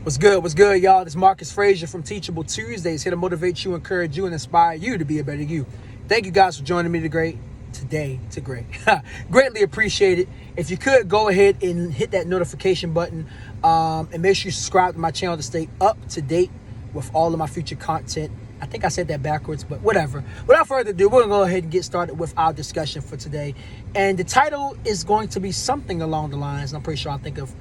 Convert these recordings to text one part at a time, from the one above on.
What's good? What's good, y'all? This is Marcus Frazier from Teachable Tuesdays, here to motivate you, encourage you, and inspire you to be a better you. Thank you guys for joining me today. Greatly appreciate it. If you could, go ahead and hit that notification button and make sure you subscribe to my channel to stay up to date with all of my future content. I think I said that backwards, but whatever. Without further ado, we're going to go ahead and get started with our discussion for today. And the title is going to be something along the lines, and I'm pretty sure I'll think of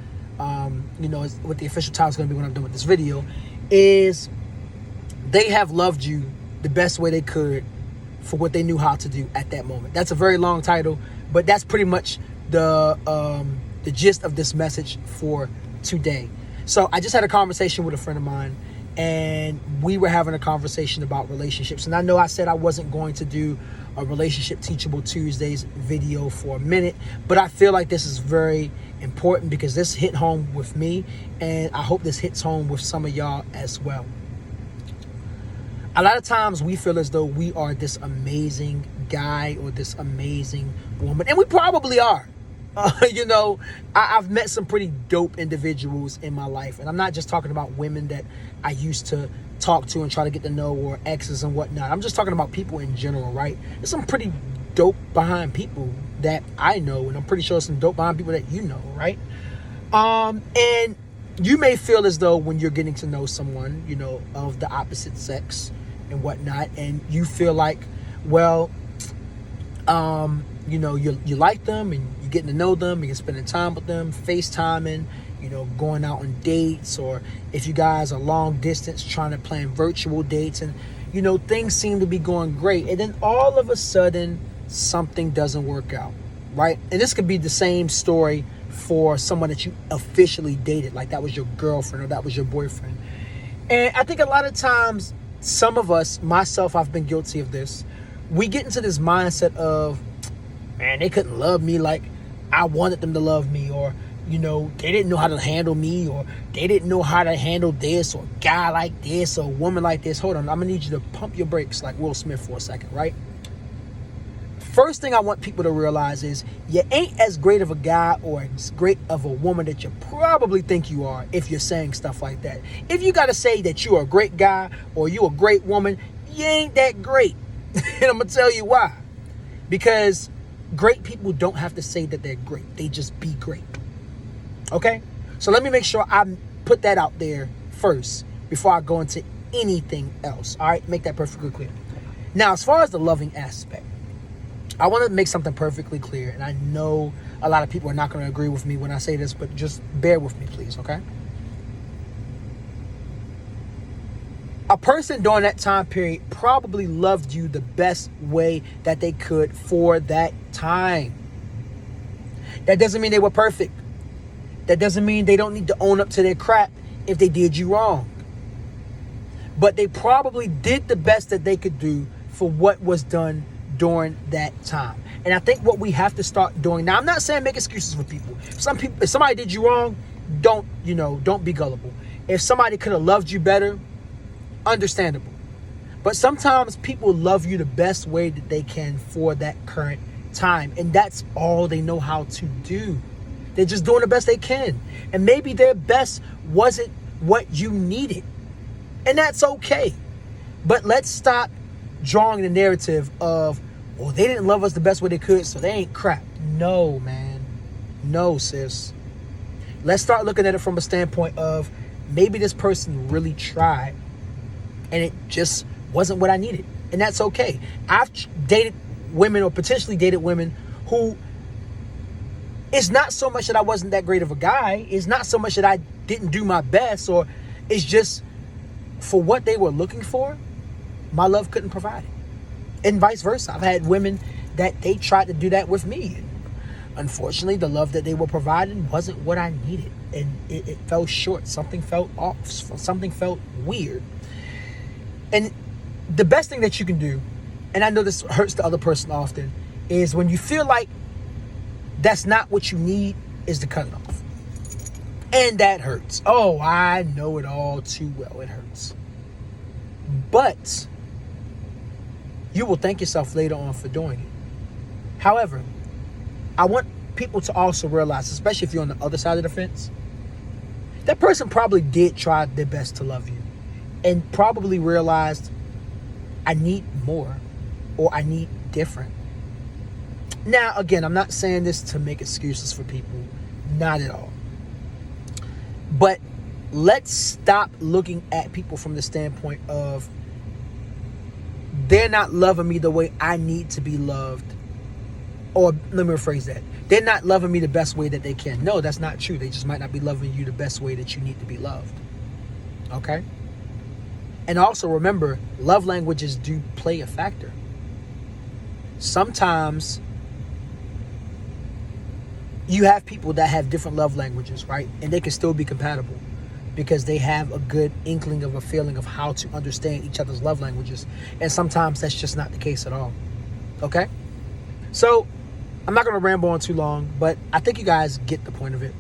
what the official title is going to be when I'm done with this video, is they have loved you the best way they could for what they knew how to do at that moment. That's a very long title, but that's pretty much the gist of this message for today. So I just had a conversation with a friend of mine, and we were having a conversation about relationships. And I know I said I wasn't going to do a Relationship Teachable Tuesdays video for a minute, but I feel like this is very important because this hit home with me, and I hope this hits home with some of y'all as well. A lot of times we feel as though we are this amazing guy or this amazing woman, and we probably are. I've met some pretty dope individuals in my life, and I'm not just talking about women that I used to talk to and try to get to know, or exes and whatnot. I'm just talking about people in general, right? There's some pretty dope behind people that I know, and I'm pretty sure some dope behind people that you know, right? And you may feel as though when you're getting to know someone, of the opposite sex and whatnot, and you feel like, well, you like them and you're getting to know them and you're spending time with them, FaceTiming, going out on dates, or if you guys are long distance trying to plan virtual dates, and things seem to be going great, and then all of a sudden something doesn't work out, right? And this could be the same story for someone that you officially dated, like that was your girlfriend or that was your boyfriend. And I think a lot of times, some of us, myself, I've been guilty of this, we get into this mindset of, man, they couldn't love me like I wanted them to love me, or they didn't know how to handle me, or they didn't know how to handle this, or a guy like this, or a woman like this. Hold on, I'm gonna need you to pump your brakes like Will Smith for a second, right? First thing I want people to realize is you ain't as great of a guy or as great of a woman that you probably think you are if you're saying stuff like that. If you gotta say that you're a great guy or you're a great woman, you ain't that great. And I'm gonna tell you why. Because great people don't have to say that they're great. They just be great. Okay? So let me make sure I put that out there first before I go into anything else. All right? Make that perfectly clear. Now, as far as the loving aspect, I want to make something perfectly clear. And I know a lot of people are not going to agree with me when I say this, but just bear with me, please. Okay? A person during that time period probably loved you the best way that they could for that time. That doesn't mean they were perfect. That doesn't mean they don't need to own up to their crap if they did you wrong. But they probably did the best that they could do for what was done during that time. And I think what we have to start doing now, I'm not saying make excuses for people. If somebody did you wrong, don't be gullible. If somebody could have loved you better, understandable. But sometimes people love you the best way that they can for that current time, and that's all they know how to do. They're just doing the best they can, and maybe their best wasn't what you needed, and that's okay. But let's stop drawing the narrative of, well, they didn't love us the best way they could, so they ain't crap. No, man. No, sis. Let's start looking at it from a standpoint of, maybe this person really tried and it just wasn't what I needed. And that's okay. I've dated women, or potentially dated women, who, it's not so much that I wasn't that great of a guy. It's not so much that I didn't do my best, or it's just for what they were looking for, my love couldn't provide it. And vice versa. I've had women that they tried to do that with me. And unfortunately, the love that they were providing wasn't what I needed. And it fell short. Something felt off. Something felt weird. And the best thing that you can do, and I know this hurts the other person often, is when you feel like that's not what you need, is to cut it off. And that hurts. Oh, I know it all too well. It hurts. But you will thank yourself later on for doing it. However, I want people to also realize, especially if you're on the other side of the fence, that person probably did try their best to love you and probably realized, I need more, or I need different. Now, again, I'm not saying this to make excuses for people. Not at all. But let's stop looking at people from the standpoint of, they're not loving me the way I need to be loved. Or let me rephrase that. They're not loving me the best way that they can. No, that's not true. They just might not be loving you the best way that you need to be loved. Okay? And also remember, love languages do play a factor. Sometimes you have people that have different love languages, right? And they can still be compatible because they have a good inkling of a feeling of how to understand each other's love languages. And sometimes that's just not the case at all. Okay? So I'm not going to ramble on too long, but I think you guys get the point of it.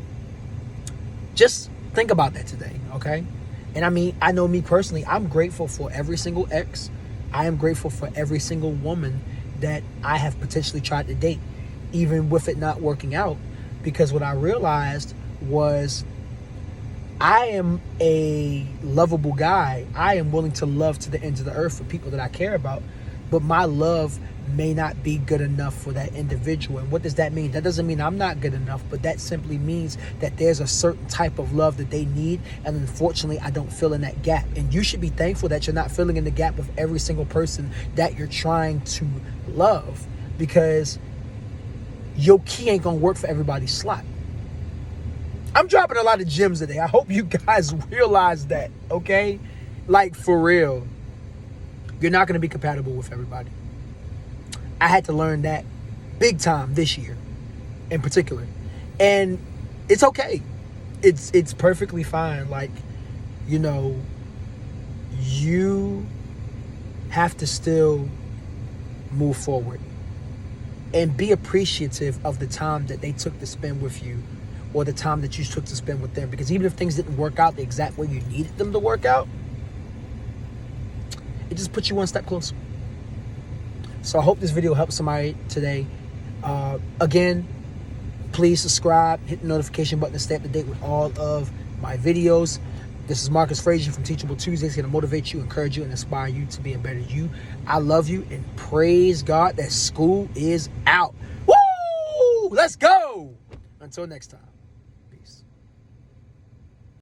Just think about that today, okay? And I mean, I know me personally, I'm grateful for every single ex. I am grateful for every single woman that I have potentially tried to date, even with it not working out. Because what I realized was, I am a lovable guy. I am willing to love to the ends of the earth for people that I care about. But my love may not be good enough for that individual. And what does that mean? That doesn't mean I'm not good enough, but that simply means that there's a certain type of love that they need. And unfortunately, I don't fill in that gap. And you should be thankful that you're not filling in the gap with every single person that you're trying to love, because your key ain't gonna work for everybody's slot. I'm dropping a lot of gems today. I hope you guys realize that, okay? Like, for real. You're not gonna be compatible with everybody. I had to learn that big time this year in particular. And it's okay. It's perfectly fine. Like, you know, you have to still move forward and be appreciative of the time that they took to spend with you, or the time that you took to spend with them. Because even if things didn't work out the exact way you needed them to work out, it just puts you one step closer. So I hope this video helps somebody today. Again, please subscribe, hit the notification button to stay up to date with all of my videos. This is Marcus Frazier from Teachable Tuesdays, here to motivate you, encourage you, and inspire you to be a better you. I love you, and praise God that school is out. Woo! Let's go! Until next time.